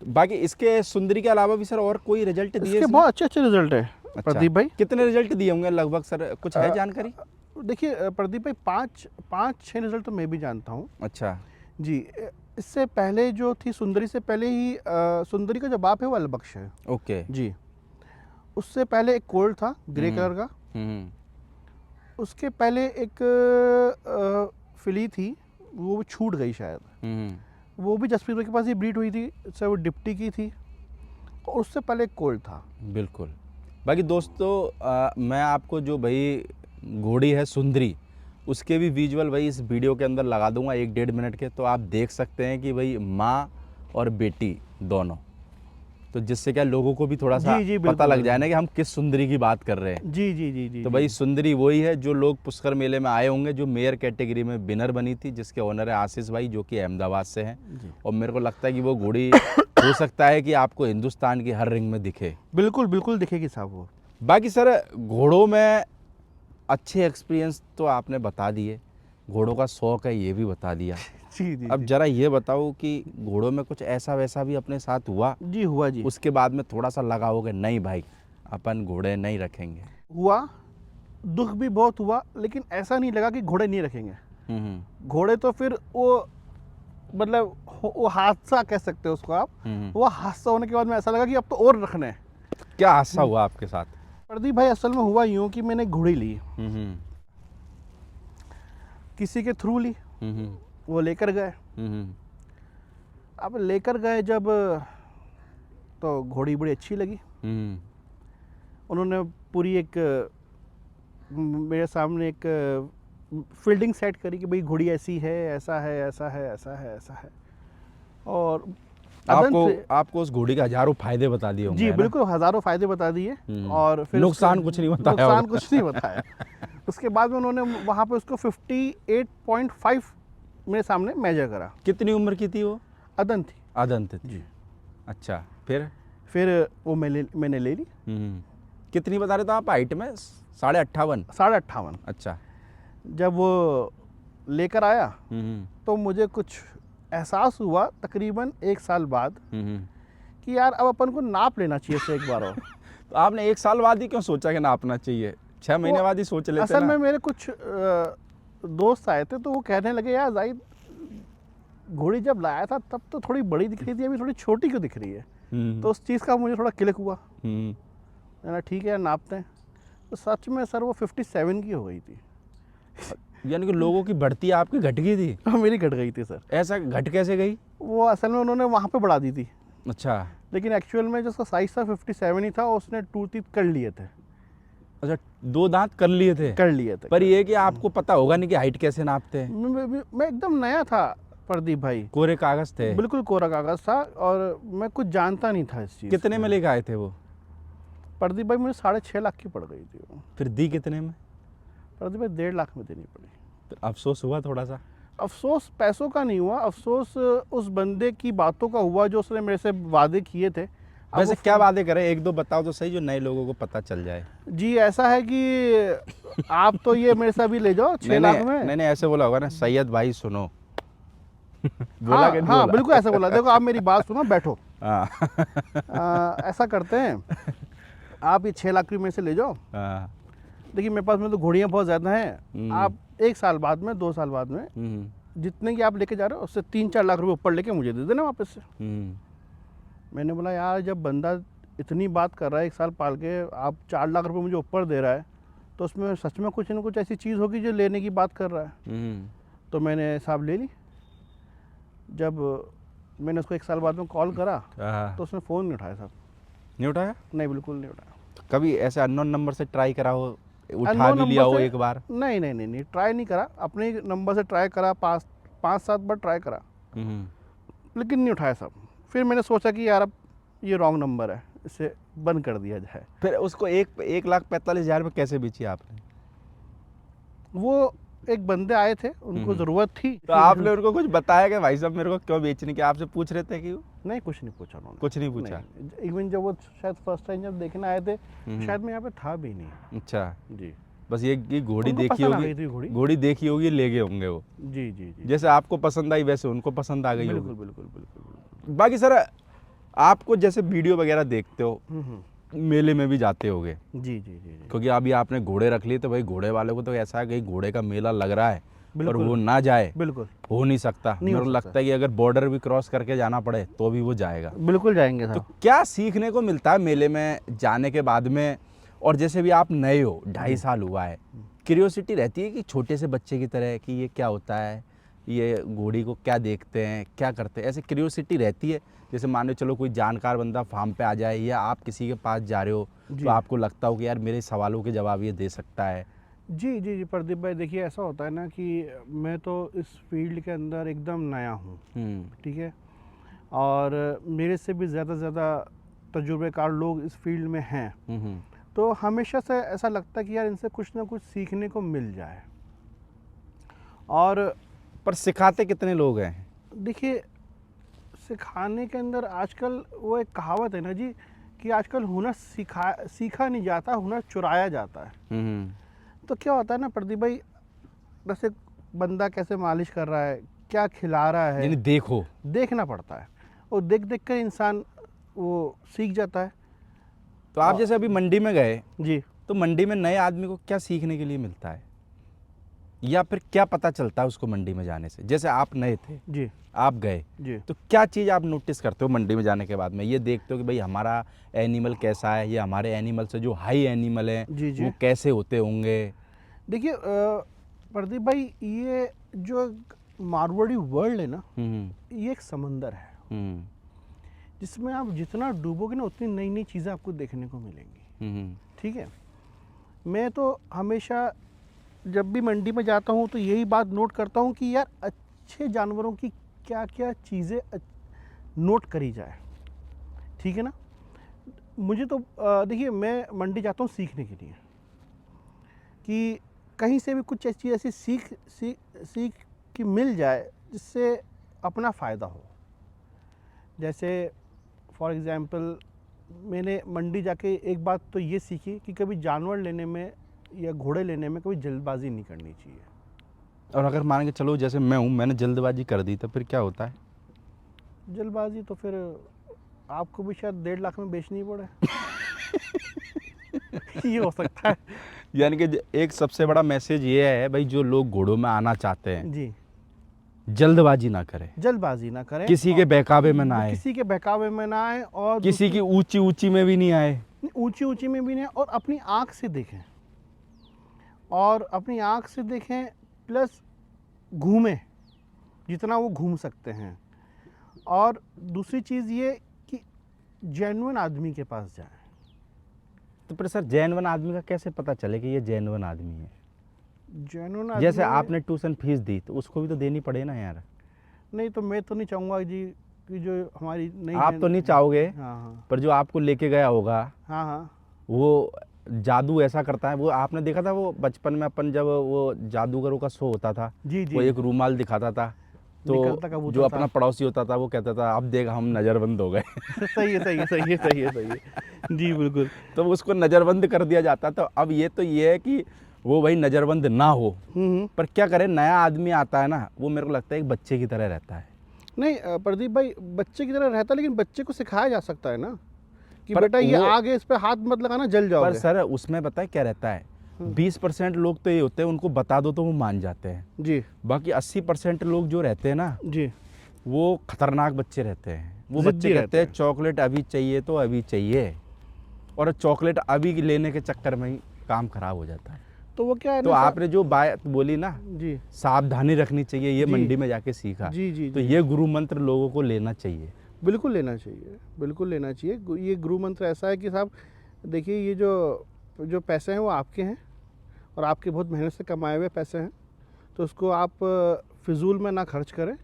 बाकी इसके सुंदरी के अलावा भी सर और कोई रिजल्ट दिए? इसके बहुत अच्छे रिजल्ट है। अच्छा। प्रदीप भाई कितने रिजल्ट दिए होंगे लगभग सर, कुछ है जानकारी? देखिए प्रदीप भाई 5-6 रिजल्ट तो मैं भी जानता हूँ। अच्छा जी। इससे पहले जो थी सुंदरी से पहले ही सुंदरी का जो बाप है वो अलबख्श है। ओके जी। उससे पहले एक कोल्ड था ग्रे कलर का। उसके पहले एक फिली थी, वो छूट गई शायद, वो भी जसप्रीत भाई के पास ही ब्रीड हुई थी, सर वो डिप्टी की थी। और उससे पहले एक कोल्ड था। बिल्कुल। बाकी दोस्तों मैं आपको जो भाई घोड़ी है सुंदरी, उसके भी विजुअल भाई इस वीडियो के अंदर लगा दूंगा 1-1.5 मिनट के, तो आप देख सकते हैं कि भाई माँ और बेटी दोनों, तो जिससे क्या लोगों को भी थोड़ा सा पता लग जाए ना कि हम किस सुंदरी की बात कर रहे हैं। जी। तो भाई सुंदरी वही है जो लोग पुष्कर मेले में आए होंगे, जो मेयर कैटेगरी में विनर बनी थी, जिसके ओनर है आशीष भाई, जो कि अहमदाबाद से हैं। और मेरे को लगता है कि वो घोड़ी हो सकता है कि आपको हिंदुस्तान की हर रिंग में दिखे। बिल्कुल दिखेगी साहब वो। बाकी सर घोड़ों में अच्छे एक्सपीरियंस तो आपने बता दिए, घोड़ों का शौक है ये भी बता दिया। जी। अब जरा ये बताओ कि घोड़ों में कुछ ऐसा वैसा भी अपने साथ हुआ? जी हुआ जी। उसके बाद में थोड़ा सा लगा होगा नहीं भाई अपन घोड़े नहीं रखेंगे? हुआ, दुख भी बहुत हुआ, लेकिन ऐसा नहीं लगा कि घोड़े नहीं रखेंगे। घोड़े तो फिर वो वो हादसा कह सकते हो उसको आप। वो हादसा होने के बाद में ऐसा लगा कि अब तो और रखना है। क्या हादसा हुआ आपके साथ? प्रदीप भाई असल में हुआ यूँ कि मैंने घोड़ी ली, किसी के थ्रू ली, वो लेकर गए। अब लेकर गए जब, तो घोड़ी बड़ी अच्छी लगी। उन्होंने पूरी एक मेरे सामने एक फील्डिंग सेट करी कि भाई घोड़ी ऐसी है, ऐसा है, ऐसा है, ऐसा है, ऐसा है। और आपको उस घोड़ी के हजारों फायदे बता दिए होंगे, जी है ना? बिल्कुल, हज़ारों फ़ायदे बता दिए। और फिर नुकसान कुछ नहीं बताया नुकसान होगा। कुछ नहीं बताया। उसके बाद में उन्होंने वहाँ पे उसको 58.5 मेरे सामने मेजर करा। कितनी उम्र की थी वो? अदन थी। अदंत थी। जी। अच्छा, फिर वो मैंने ले ली। कितनी बता रहे थे आप हाइट में? 58.5? 58.5। अच्छा। जब वो लेकर आया तो मुझे कुछ एहसास हुआ तकरीबन 1 साल बाद कि यार अब अपन को नाप लेना चाहिए इससे एक बार और। तो आपने 1 साल बाद ही क्यों सोचा कि नापना चाहिए? 6 महीने बाद ही सोच लेते असल ना? में मेरे कुछ दोस्त आए थे तो वो कहने लगे यार जाहिद, घोड़ी जब लाया था तब तो थोड़ी बड़ी दिख रही थी, अभी थोड़ी छोटी क्यों दिख रही है? तो उस चीज़ का मुझे थोड़ा क्लिक हुआ। मैंने ठीक है यार नापते हैं। तो सच में सर वो 57 की हो गई थी। यानी कि लोगों की बढ़ती आपकी घट गई थी? मेरी घट गई थी सर। ऐसा घट कैसे गई? वो असल में उन्होंने वहाँ पे बढ़ा दी थी, अच्छा। लेकिन एक्चुअल में जिसका साइज था 57 ही था, उसने 2 टीथ कर लिए थे। अच्छा, 2 दांत कर लिए थे? कर लिए थे। पर ये कि आपको पता होगा नहीं कि हाइट कैसे नापते हैं। मैं एकदम नया था प्रदीप भाई। कोरे कागज थे? बिल्कुल कोरा कागज था और मैं कुछ जानता नहीं था इस चीज़। कितने में लेके आए थे वो? प्रदीप भाई मुझे 6.5 लाख की पड़ गई थी वो। फिर दी कितने में? प्रदीप भाई 1.5 लाख में देनी पड़ी। तो अफसोस हुआ थोड़ा सा? अफसोस पैसों का नहीं हुआ, अफसोस उस बंदे की बातों का हुआ जो उसने मेरे से वादे किए थे। अब वैसे वो क्या वादे करे, 1-2 बताओ तो सही, जो नए लोगों को पता चल जाए। जी ऐसा है कि आप तो ये मेरे से अभी ले जाओ 6 लाख में। नहीं ऐसे बोला होगा ना, सैयद भाई सुनो। बोला हाँ कि नहीं हाँ बोला? बिल्कुल ऐसा बोला। देखो आप मेरी बात सुनो, बैठो। हाँ। ऐसा करते हैं, आप ये 6 लाख की मेरे से ले जाओ। हाँ। देखिए मेरे पास में तो घोड़ियाँ बहुत ज़्यादा हैं। आप 1 साल बाद में, 2 साल बाद में जितने की आप लेके जा रहे हो उससे 3-4 लाख रुपए ऊपर लेके मुझे दे देना वापस से। मैंने बोला यार जब बंदा इतनी बात कर रहा है 1 साल पाल के, आप 4 लाख रुपए मुझे ऊपर दे रहा है, तो उसमें सच में कुछ न कुछ ऐसी चीज़ होगी जो लेने की बात कर रहा है। तो मैंने साहब ले ली। जब मैंने उसको 1 साल बाद में कॉल करा तो उसने फ़ोन नहीं उठाया साहब। नहीं उठाया? नहीं बिल्कुल नहीं उठाया। कभी ऐसे अननोन नंबर से ट्राई करा हो, उठा अननोन भी लिया नंबर हो से- एक बार? नहीं ट्राई नहीं करा। अपने नंबर से ट्राई करा, 5-7 बार ट्राई करा, लेकिन नहीं उठाया साहब। फिर मैंने सोचा कि यार अब ये रॉन्ग नंबर है, इसे बंद कर दिया जाए। फिर उसको 1,45,000 में कैसे बेची आपने? वो एक बंदे आए थे, उनको ज़रूरत थी। तो आपने उनको कुछ बताया कि भाई साहब मेरे को क्यों बेचने की? आपसे पूछ रहे थे कि वो? नहीं कुछ नहीं पूछा उन्होंने। कुछ नहीं पूछा? इवन जब वो शायद फर्स्ट टाइम जब देखने आए थे, शायद मैं यहाँ पे था भी नहीं। अच्छा, जी बस ये घोड़ी उनको देखी पसंद आ गई थी होगी, घोड़ी। घोड़ी देखी होगी, ले गए होंगे वो। जी जी जी जैसे आपको पसंद आई वैसे उनको पसंद आ गई बिल्कुल होगी। बिल्कुल बिल्कुल बिल्कुल। बाकी सर, आपको जैसे वीडियो वगैरह देखते हो, मेले में भी जाते होगे, जी जी जी जी क्योंकि अभी आपने घोड़े रख लिए, तो भाई घोड़े वाले को तो ऐसा है कि घोड़े का मेला लग रहा है और बिल्कुल। वो ना जाए, बिल्कुल हो नहीं सकता। नहीं हो मेरे को सकता। लगता है कि अगर बॉर्डर भी क्रॉस करके जाना पड़े तो भी वो जाएगा। बिल्कुल जाएंगे तो साहब। क्या सीखने को मिलता है मेले में जाने के बाद में? और जैसे भी आप नए हो, 2.5 साल हुआ है, क्यूरियोसिटी रहती है कि छोटे से बच्चे की तरह कि ये क्या होता है, ये घोड़ी को क्या देखते हैं, क्या करते हैं, ऐसे क्यूरियोसिटी रहती है? जैसे मान लो चलो कोई जानकार बंदा फार्म पे आ जाए या आप किसी के पास जा रहे हो जी। तो आपको लगता हो कि यार मेरे सवालों के जवाब ये दे सकता है। जी जी जी प्रदीप भाई, देखिए ऐसा होता है ना कि मैं तो इस फील्ड के अंदर एकदम नया हूँ, ठीक है, और मेरे से भी ज़्यादा से ज़्यादा तजुर्बेकार लोग इस फील्ड में हैं। तो हमेशा से ऐसा लगता है कि यार इनसे कुछ ना कुछ सीखने को मिल जाए। और पर सिखाते कितने लोग हैं? देखिए सिखाने के अंदर आजकल वो एक कहावत है ना जी कि आजकल हुनर सीखा नहीं जाता, हुनर चुराया जाता है। तो क्या होता है ना प्रदीप भाई, जैसे बंदा कैसे मालिश कर रहा है, क्या खिला रहा है, यानी देखना पड़ता है, और देख देख कर इंसान वो सीख जाता है। तो आप जैसे अभी मंडी में गए, जी तो मंडी में नए आदमी को क्या सीखने के लिए मिलता है, या फिर क्या पता चलता है उसको मंडी में जाने से? जैसे आप नए थे, जी आप गए, जी तो क्या चीज़ आप नोटिस करते हो मंडी में जाने के बाद में? ये देखते हो कि भाई हमारा एनिमल कैसा है, या हमारे एनिमल से जो हाई एनिमल है जी जी। वो कैसे होते होंगे? देखिए प्रदीप भाई, ये जो मारवाड़ी वर्ल्ड है ना, ये एक समंदर है जिसमें आप जितना डूबोगे ना उतनी नई नई चीज़ें आपको देखने को मिलेंगी। ठीक है, मैं तो हमेशा जब भी मंडी में जाता हूँ तो यही बात नोट करता हूँ कि यार अच्छे जानवरों की क्या क्या चीज़ें नोट करी जाए, ठीक है ना। मुझे तो देखिए, मैं मंडी जाता हूँ सीखने के लिए कि कहीं से भी कुछ ऐसी सीख की मिल जाए जिससे अपना फ़ायदा हो। जैसे फॉर एग्ज़ाम्पल मैंने मंडी जाके एक बात तो ये सीखी कि कभी जानवर लेने में या घोड़े लेने में कभी जल्दबाजी नहीं करनी चाहिए। और अगर मान के चलो जैसे मैं हूँ, मैंने जल्दबाजी कर दी तो फिर क्या होता है? जल्दबाजी तो फिर आपको भी शायद 1.5 लाख में बेचनी पड़े। ये हो सकता है। यानी कि एक सबसे बड़ा मैसेज ये है भाई, जो लोग घोड़ों में आना चाहते हैं जी, जल्दबाजी ना करें, जल्दबाजी ना करें, किसी के बहकावे में ना आए, किसी के बहकावे में ना आए, और किसी की ऊंची ऊंची में भी नहीं आए, ऊंची ऊंची में भी नहीं, और अपनी आँख से देखें, और अपनी आँख से देखें प्लस घूमें जितना वो घूम सकते हैं। और दूसरी चीज़ ये कि जेन्युइन आदमी के पास जाएं। तो फिर सर जेन्युइन आदमी का कैसे पता चले कि ये जेन्युइन आदमी है? जेन्युइन आदमी जैसे आपने ट्यूशन फीस दी तो उसको भी तो देनी पड़े ना यार। नहीं, तो मैं तो नहीं चाहूँगा जी कि जो हमारी नई आप तो नहीं चाहोगे, हाँ हाँ पर जो आपको लेके गया होगा हाँ हाँ वो जादू ऐसा करता है। वो आपने देखा था वो बचपन में अपन जब वो जादूगरों का शो होता था, जी जी, वो एक रूमाल दिखाता था निकलता तो कबूतर जो अपना था। पड़ोसी होता था वो कहता था अब देख हम नज़रबंद हो गए। सही है, सही है, सही है, सही है, सही है जी, बिल्कुल। तो उसको नज़रबंद कर दिया जाता। तो अब ये है कि वो भाई नज़रबंद ना हो, पर क्या करें, नया आदमी आता है ना, वो मेरे को लगता है एक बच्चे की तरह रहता है। नहीं प्रदीप भाई, बच्चे की तरह रहता है, लेकिन बच्चे को सिखाया जा सकता है ना कि पर बेटा ये वो- आगे इस पे हाथ मत लगाना, जल पर जाओगे। सर उसमें पता है क्या रहता है, 20% लोग तो ये होते हैं उनको बता दो तो वो मान जाते हैं, जी बाकी 80% लोग जो रहते हैं ना जी, वो खतरनाक बच्चे रहते हैं। वो जिद्दी बच्चे कहते रहते हैं हैं। चॉकलेट अभी चाहिए तो अभी चाहिए, और चॉकलेट अभी लेने के चक्कर में ही काम खराब हो जाता है। तो वो क्या है तो ना आपने जो बात बोली ना, जी सावधानी रखनी चाहिए, ये जी, मंडी में जाके सीखा, जी जी तो जी, ये गुरु मंत्र लोगों को लेना चाहिए। बिल्कुल लेना चाहिए, बिल्कुल लेना चाहिए। ये गुरु मंत्र ऐसा है कि साहब देखिए, ये जो पैसे हैं वो आपके हैं, और आपके बहुत मेहनत से कमाए हुए पैसे हैं, तो उसको आप फिजूल में ना खर्च करें।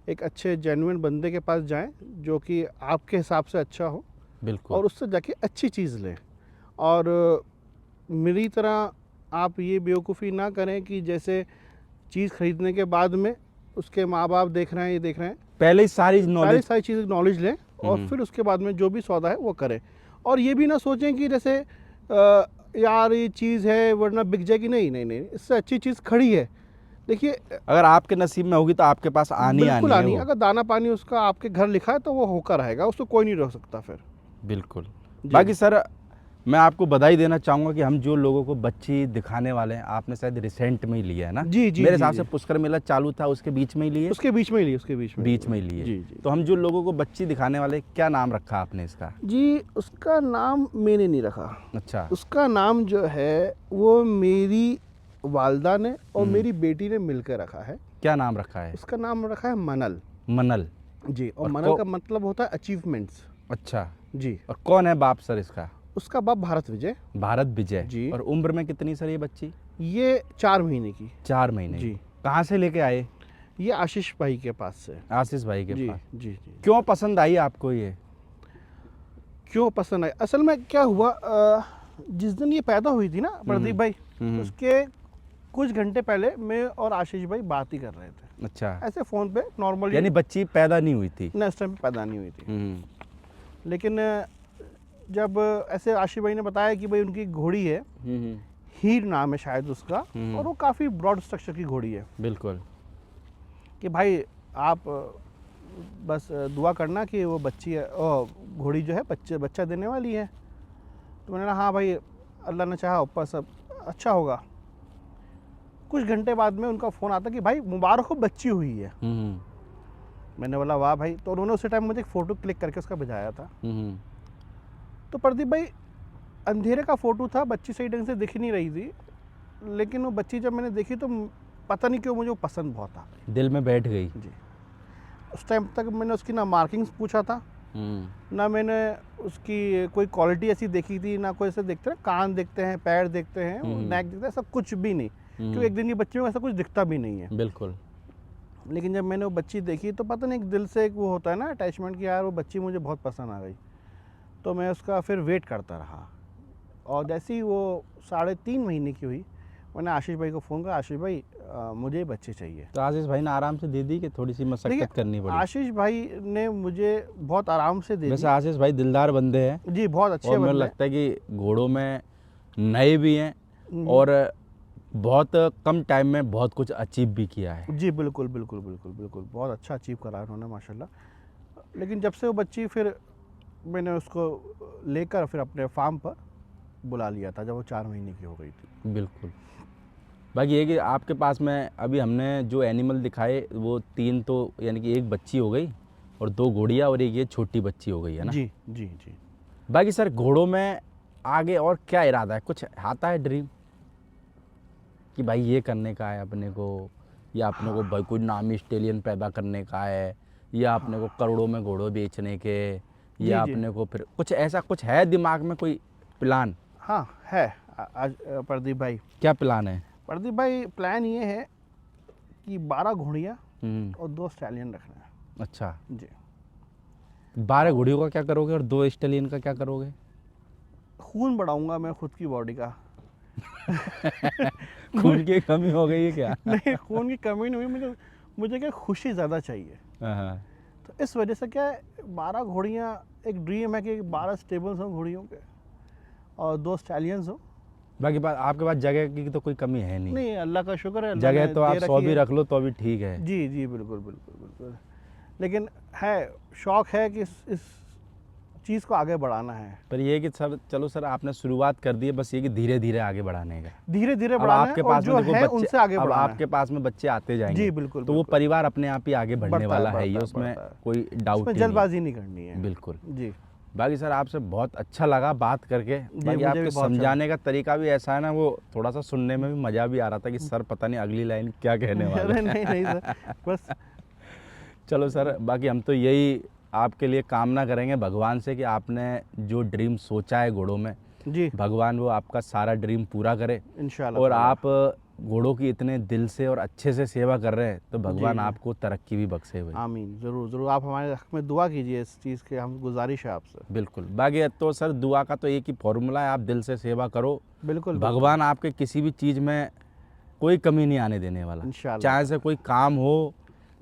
एक अच्छे जेन्युइन बंदे के पास जाएं जो कि आपके हिसाब से अच्छा हो, बिल्कुल। और उससे जाके अच्छी चीज़ लें। और मेरी तरह आप ये बेवकूफ़ी ना करें कि जैसे चीज़ ख़रीदने के बाद में उसके माँ बाप देख रहे हैं, ये देख रहे हैं, पहले ही सारी नॉलेज, सारी चीज़ें नॉलेज लें, और फिर उसके बाद में जो भी सौदा है वो करें। और ये भी ना सोचें कि जैसे यार ये चीज़ है वरना बिक जाएगी। नहीं नहीं नहीं, इससे अच्छी चीज़ खड़ी है। देखिए, अगर आपके नसीब में होगी तो आपके पास आनी बिल्कुल है आनी है। वो। अगर दाना पानी उसका आपके घर लिखा है तो वो होकर आएगा, उसको कोई नहीं रोक सकता फिर। बिल्कुल। जी। बाकी सर मैं आपको बधाई देना चाहूँगा कि हम जो लोगों को बच्ची दिखाने वाले हैं, आपने शायद रिसेंट में ही लिया है ना? जी जी, मेरे जी, हिसाब जी। से पुष्कर मेला चालू था उसके बीच में ही लिए, उसके बीच में ही लिए, उसके बीच में ही लिए। जी जी तो हम जो लोगों को बच्ची दिखाने वाले, क्या नाम रखा आपने इसका? जी, उसका नाम मैंने नहीं रखा। अच्छा। उसका नाम जो है वो मेरी वालदा ने और मेरी बेटी ने मिलकर रखा है। क्या नाम रखा है? उसका नाम रखा है मनल मनल। जी, और और मनल का मतलब होता है अचीवमेंट्स। अच्छा। जी, और कौन है बाप सर इसका? उसका बाप भारत विजय। भारत विजय जी। और उम्र में कितनी सर ये बच्ची? ये 4 महीने की। 4 महीने जी। कहाँ से लेके आए? ये आशीष भाई के पास से। आशीष भाई के जी पास। जी जी। क्यों पसंद आई आपको ये? क्यों पसंद आई? असल में क्या हुआ, जिस दिन ये पैदा हुई थी ना प्रदीप भाई, उसके कुछ घंटे पहले मैं और आशीष भाई बात ही कर रहे थे, अच्छा। ऐसे फ़ोन पे नॉर्मली। यानी बच्ची पैदा नहीं हुई थी? ना, इस टाइम पैदा नहीं हुई थी। लेकिन जब ऐसे आशीष भाई ने बताया कि भाई उनकी घोड़ी है, हीर नाम है शायद उसका, और वो काफ़ी ब्रॉड स्ट्रक्चर की घोड़ी है, बिल्कुल। कि भाई आप बस दुआ करना कि वो बच्ची है, घोड़ी जो है बच्चा देने वाली है। तो मैंने कहा हाँ भाई, अल्लाह ने चाहा ऊपर सब अच्छा होगा। कुछ घंटे बाद में उनका फ़ोन आता कि भाई मुबारक हो, बच्ची हुई है। मैंने बोला वाह भाई। तो उन्होंने उसी टाइम मुझे एक फ़ोटो क्लिक करके उसका भेजाया था। तो प्रदीप भाई, अंधेरे का फ़ोटो था, बच्ची सही ढंग से दिख नहीं रही थी, लेकिन वो बच्ची जब मैंने देखी तो पता नहीं क्यों मुझे वो पसंद बहुत आ गई, दिल में बैठ गई। जी। उस टाइम तक मैंने उसकी ना मार्किंग्स पूछा था, ना मैंने उसकी कोई क्वालिटी ऐसी देखी थी, ना कोई ऐसे देखते हैं कान देखते हैं, पैर देखते हैं, नेक देखते हैं, सब कुछ भी नहीं, क्योंकि एक दिन की बच्ची में ऐसा कुछ दिखता भी नहीं है। बिल्कुल। लेकिन जब मैंने वो बच्ची देखी तो पता नहीं, एक दिल से एक वो होता है ना अटैचमेंट कि यार वो बच्ची मुझे बहुत पसंद आ गई। तो मैं उसका फिर वेट करता रहा, और जैसे ही वो 3.5 महीने की हुई, मैंने आशीष भाई को फ़ोन किया, आशीष भाई मुझे बच्चे चाहिए। तो आशीष भाई ने आराम से दे दी कि थोड़ी सी मशक्कत करनी पड़ी? आशीष भाई ने मुझे बहुत आराम से दे दी। वैसे आशीष भाई दिलदार बंदे हैं जी, बहुत अच्छे और मुझे बंदे लगता है कि घोड़ों में नए भी हैं और बहुत कम टाइम में बहुत कुछ अचीव भी किया है। जी बिल्कुल बिल्कुल बिल्कुल बिल्कुल, बहुत अच्छा अचीव करा है उन्होंने माशाल्लाह। लेकिन जब से वो बच्ची, फिर मैंने उसको लेकर फिर अपने फार्म पर बुला लिया था जब वो 4 महीने की हो गई थी। बिल्कुल। बाकी ये कि आपके पास में अभी हमने जो एनिमल दिखाए वो 3 तो यानी कि एक बच्ची हो गई और 2 घोड़ियाँ और एक ये छोटी बच्ची हो गई है ना? जी जी जी। बाकी सर घोड़ों में आगे और क्या इरादा है? कुछ आता है ड्रीम कि भाई ये करने का है अपने को, या अपने को भाई कोई नामी स्टेलियन पैदा करने का है, या अपने को करोड़ों में घोड़ों बेचने के, या अपने को फिर कुछ ऐसा कुछ है दिमाग में कोई प्लान? हाँ है। आज प्रदीप भाई, क्या प्लान है? प्रदीप भाई प्लान ये है कि 12 घोड़ियाँ और 2 स्टैलियन रखना है। अच्छा जी। 12 घोड़ियों का क्या करोगे और 2 स्टेलियन का क्या करोगे? खून बढ़ाऊंगा मैं खुद की बॉडी का। खून की कमी हो गई है क्या? नहीं, खून की कमी नहीं हुई, मुझे क्या खुशी ज़्यादा चाहिए। हाँ। तो इस वजह से क्या है, 12 घोड़ियाँ, एक ड्रीम है कि 12 स्टेबल्स हों घोड़ियों के और 2 स्टैलियंस हो। बाकी बात आपके पास जगह की तो कोई कमी है नहीं? नहीं, अल्लाह का शुक्र है, अल्लाह जगह ने तो दे आप 100 रखी भी है। रख लो तो भी ठीक है। जी जी बिल्कुल बिल्कुल बिल्कुल। लेकिन है, शौक़ है कि इस चीज़ को आगे बढ़ाना है। पर ये कि सर चलो सर आपने शुरुआत कर दी है, बस ये कि धीरे धीरे आगे बढ़ाने का। धीरे धीरे अब बढ़ाना आपके है और पास जो में देखो है बच्चे, उनसे आगे अब बढ़ाना है। आपके पास में बच्चे आते जाएंगे। जी बिल्कुल तो वो बिल्कुल। परिवार अपने आप ही आगे बढ़ने बढ़ता है, वाला है, बढ़ता ये है, उसमें बढ़ता है। कोई डाउट उसमें ही जल्दबाजी नहीं करनी है। नहीं। बिल्कुल जी बाकी सर आपसे बहुत अच्छा लगा बात करके। बाकी मुझे भी आपके बहुत अच्छा समझाने का तरीका भी ऐसा है ना, वो थोड़ा सा सुनने में भी मज़ा भी आ रहा था कि सर पता नहीं अगली लाइन क्या कहने वाले अरे हैं। नहीं नहीं सर, बस चलो सर, बाकी हम तो यही आपके लिए कामना करेंगे भगवान से कि आपने जो ड्रीम सोचा है घोड़ों में, जी भगवान वो आपका सारा ड्रीम पूरा करे। इंशाल्लाह और ताला। आप घोड़ों की इतने दिल से और अच्छे से सेवा कर रहे हैं तो भगवान जी। आपको तरक्की भी बख्शे भाई। आमीन, ज़रूर ज़रूर, आप हमारे हक़ में दुआ कीजिए, इस चीज़ के हम गुजारिश है आपसे। बिल्कुल। बाकी तो सर दुआ का तो एक ही फॉर्मूला है, आप दिल से सेवा करो, बिल्कुल भगवान आपके किसी भी चीज़ में कोई कमी नहीं आने देने वाला। इंशाल्लाह चाहे से कोई काम हो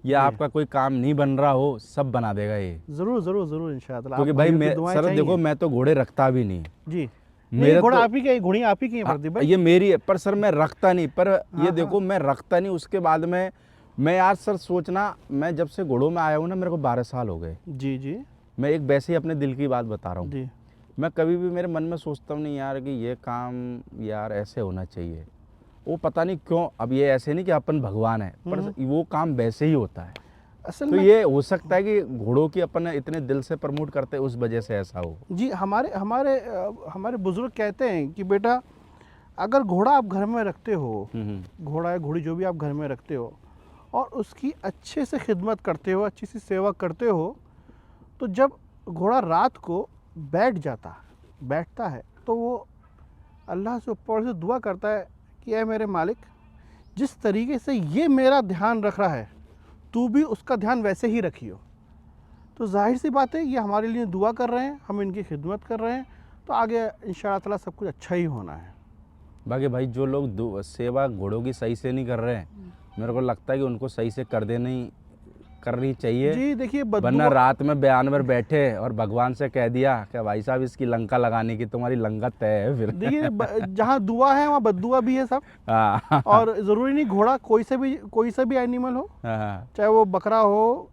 या जी। आपका कोई काम नहीं बन रहा हो, सब बना देगा ये। ज़रूर ज़रूर ज़रूर इंशाल्लाह। क्योंकि आप भाई भाइयों की मैं दुआएं सर चाहिए। देखो मैं तो घोड़े रखता भी नहीं। जी, मेरा नहीं घोड़ा तो- आप ही के, घोड़ियाँ आप ही की हैं हाँ, प्रदीप भाई। ये मेरी है, पर सर मैं रखता नहीं। पर ये हाँ, देखो मैं रखता नहीं, उसके बाद में मैं आज सर सोचना, मैं जब से घोड़ों में आया हूँ ना, मेरे को 12 साल हो गए। जी जी मैं एक वैसे ही अपने दिल की बात बता रहा हूँ। जी मैं कभी भी मेरे मन में सोचता हूँ नहीं यार कि ये काम यार ऐसे होना चाहिए, वो पता नहीं क्यों। अब ये ऐसे नहीं कि अपन भगवान है, पर वो काम वैसे ही होता है। असल तो में ये हो सकता है कि घोड़ों की अपन इतने दिल से प्रमोट करते हैं, उस वजह से ऐसा हो। जी, हमारे बुजुर्ग कहते हैं कि बेटा, अगर घोड़ा आप घर में रखते हो, घोड़ा या घोड़ी जो भी आप घर में रखते हो, और उसकी अच्छे से खिदमत करते हो, अच्छी सी सेवा करते हो, तो जब घोड़ा रात को बैठता है तो वो अल्लाह से ऊपर से दुआ करता है कि ऐ मेरे मालिक, जिस तरीके से ये मेरा ध्यान रख रहा है, तू भी उसका ध्यान वैसे ही रखियो। तो जाहिर सी बात है, ये हमारे लिए दुआ कर रहे हैं, हम इनकी खिदमत कर रहे हैं, तो आगे इंशाअल्लाह ताला सब कुछ अच्छा ही होना है। बाकी भाई जो लोग सेवा घोड़ों की सही से नहीं कर रहे हैं, मेरे को लगता है कि उनको सही से करनी चाहिए। जी देखिए, वरना रात में बयान में बैठे और भगवान से कह दिया कि भाई साहब इसकी लंका लगाने की तुम्हारी लंका तय है फिर। देखिए जहाँ दुआ है वहाँ बद्दुआ भी है सब। हाँ। और ज़रूरी नहीं घोड़ा कोई सा भी एनिमल हो, हाँ। चाहे वो बकरा हो,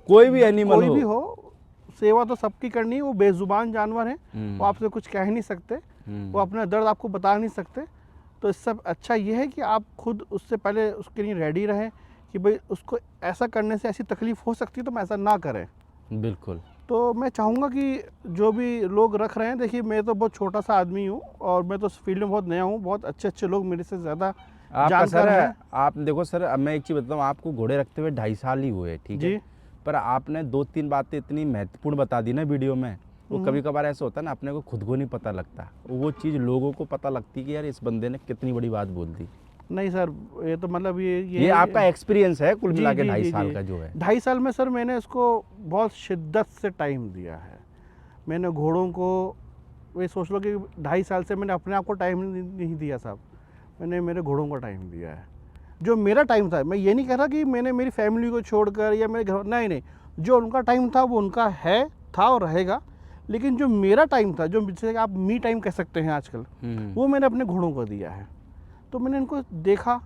कोई भी एनिमल कोई भी हो, सेवा तो सबकी करनी है। वो बेजुबान जानवर है, वो आपसे कुछ कह नहीं सकते, वो अपना दर्द आपको बता नहीं सकते। तो इससे अच्छा ये है कि आप खुद उससे पहले उसके लिए रेडी रहें कि भाई उसको ऐसा करने से ऐसी तकलीफ़ हो सकती है, तो हम ऐसा ना करें। बिल्कुल। तो मैं चाहूँगा कि जो भी लोग रख रहे हैं, देखिए मैं तो बहुत छोटा सा आदमी हूँ और मैं तो इस फील्ड में बहुत नया हूँ, बहुत अच्छे लोग मेरे से ज़्यादा जानकार हैं। आप देखो सर, अब मैं एक चीज़ बताऊँ आपको, घोड़े रखते हुए 2.5 साल ही हुए, ठीक है। पर आपने 2-3 बातें इतनी महत्वपूर्ण बता दी ना वीडियो में, वो कभी कभार ऐसा होता है ना, अपने को खुद को नहीं पता लगता, वो चीज़ लोगों को पता लगती कि यार इस बंदे ने कितनी बड़ी बात बोल दी। नहीं सर, ये तो मतलब ये आपका एक्सपीरियंस है कुल मिला के 2.5 जी, साल जी। का जो है। 2.5 साल में सर मैंने इसको बहुत शिद्दत से टाइम दिया है। मैंने घोड़ों को, ये सोच लो कि 2.5 साल से मैंने अपने आप को टाइम नहीं दिया साहब, मैंने मेरे घोड़ों को टाइम दिया है। जो मेरा टाइम था, मैं ये नहीं कह रहा कि मैंने मेरी फैमिली को छोड़कर या मेरे घर, नहीं, जो उनका टाइम था वो उनका है, था और रहेगा। लेकिन जो मेरा टाइम था, जो जिसे आप मी टाइम कह सकते हैं आजकल, वो मैंने अपने घोड़ों को दिया है। तो मैंने इनको देखा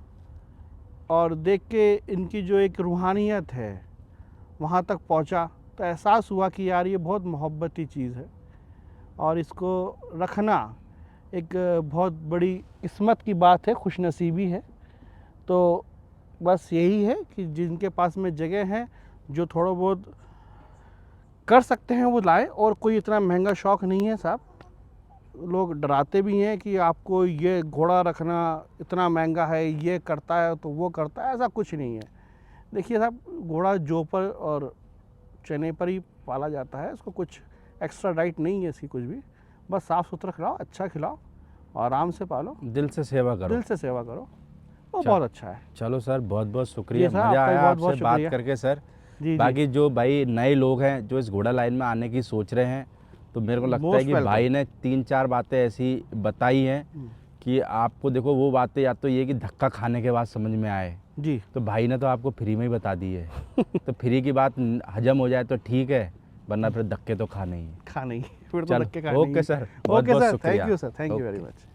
और देख के इनकी जो एक रूहानियत है वहाँ तक पहुँचा, तो एहसास हुआ कि यार ये बहुत मोहब्बती चीज़ है और इसको रखना एक बहुत बड़ी किस्मत की बात है, खुशनसीबी है। तो बस यही है कि जिनके पास में जगह है, जो थोड़ा बहुत कर सकते हैं वो लाए, और कोई इतना महंगा शौक़ नहीं है साहब। लोग डराते भी हैं कि आपको ये घोड़ा रखना इतना महंगा है, ये करता है तो वो करता है, ऐसा कुछ नहीं है। देखिए साहब, घोड़ा जो पर और चने पर ही पाला जाता है, इसको कुछ एक्स्ट्रा डाइट नहीं है इसकी कुछ भी, बस साफ़ सुथरा खिलाओ, अच्छा खिलाओ, आराम से पालो, दिल से सेवा करो, दिल से सेवा करो, वो बहुत अच्छा है। चलो सर, बहुत बहुत शुक्रिया, जी सर, मज़ा आपका भी आया बहुत बहुत आपसे बात शुक्रिया। करके सर। जी बाकी जो भाई नए लोग हैं जो इस घोड़ा लाइन में आने की सोच रहे हैं, तो मेरे को लगता है Most कि welcome। भाई ने 3-4 बातें ऐसी बताई हैं कि आपको देखो वो बातें या तो ये कि धक्का खाने के बाद समझ में आए, जी। तो भाई ने तो आपको फ्री में ही बता दी है। तो फ्री की बात हजम हो जाए तो ठीक है, वरना फिर धक्के तो खाने ही है। खा नहीं, फिर तो चलो, धक्के खाने ही। ओके सर, बहुत ओके बहुत सर, शुक्रिया। Thank you sir, thank you okay. Very much.